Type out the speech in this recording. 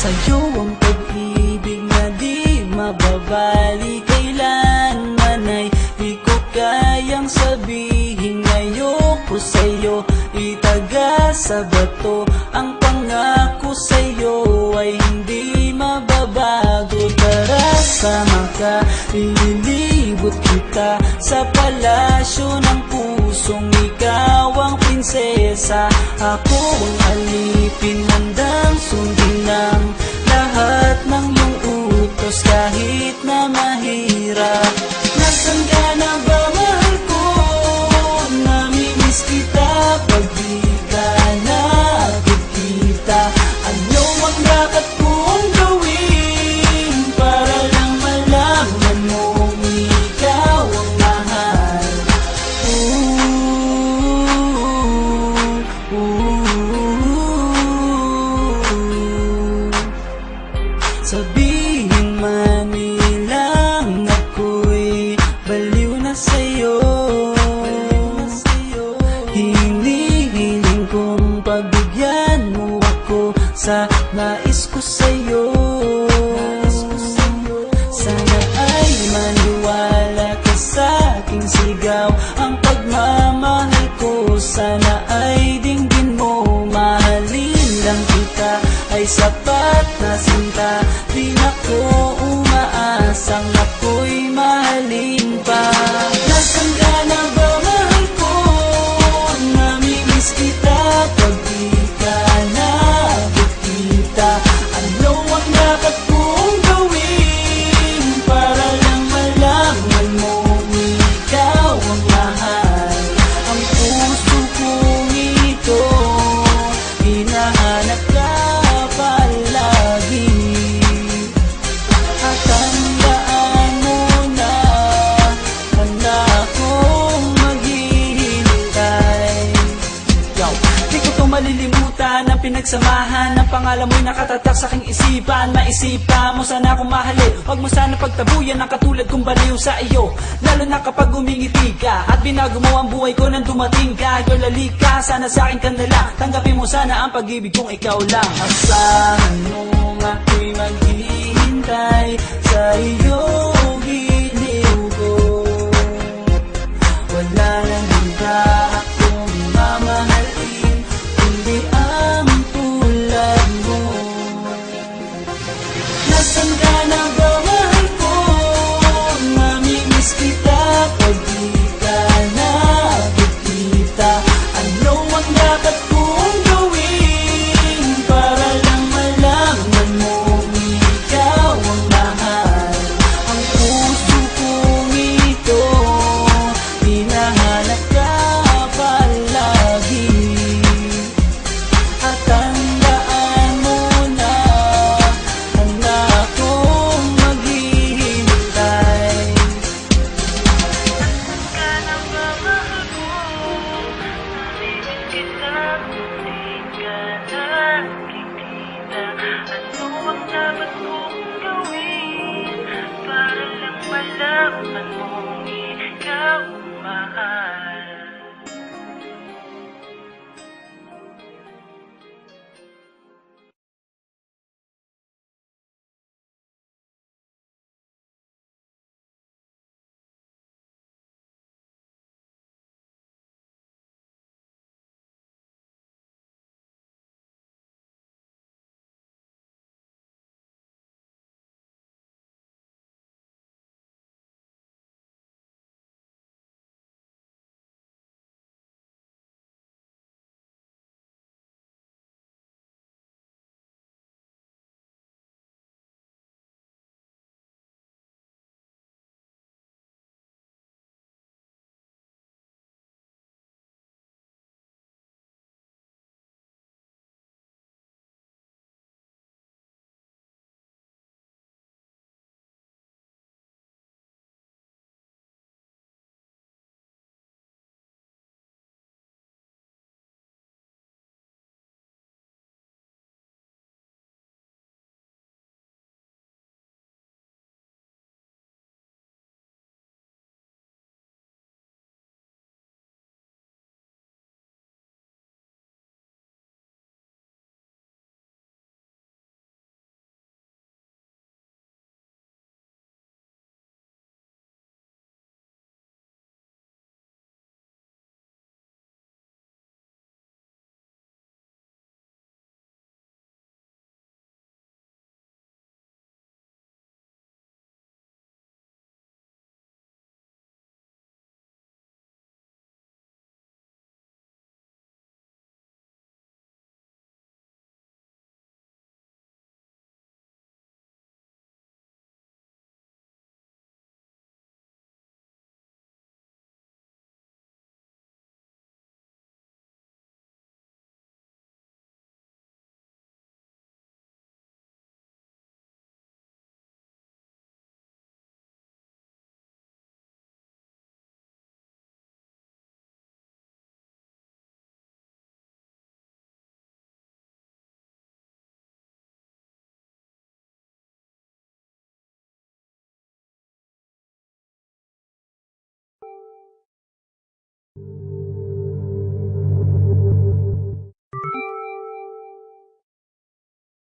Sa'yo ang pag-ibig na di mababali kailanman ay di ko kayang sabihin ayoko sa'yo. Itaga sa bato ang pangako sa'yo ay hindi mababago. Tara sama ka, ililibot kita sa palasyo ng pusong ikaw ang prinsesa. Ako ang alipin, handang sundin ng lahat ng iyong utos kahit na mahirap. Nasaan ka na ba, mahal ko? Namimiss kita pag di ka nakikita. Ano ang dapat kong gawin para lang malaman mong ikaw ang mahal? Sabihin man nilang ako'y baliw na sa'yo, hinihiling kong pagbigyan mo ako sa nais ko sa'yo. Sana ay maniwala ka sa aking sigaw, ang pagmamahal ko sana ay dinggin mo. Mahalin lang kita ay sapat na sinta, di na ko umaasang ako'y mahalin pa. Nasaan ka na ba, mahal ko? Namimiss kita pag di ka nakikita. Ano ang dapat kong gawin para lang malaman mo ikaw ang mahal? Ang puso kong ito hinahanap ka palagi, at tandaan mo na handa akong maghihintay. Di ko to malilimutan ang pinagsamahan ng pangalan mo'y nakatatak sa aking isipan. Maisipan mo sana akong mahalin, huwag mo sana pagtabuyan ang katulad kong baliw sa iyo. Lalo na kapag umingiti ka at binago mo ang buhay ko nang dumating ka. Girl, halika, sana sa akin ka na lang, tanggapin mo sana ang pag-ibig kong ikaw lang. Asahan mo ako'y maghihintay sa iyo.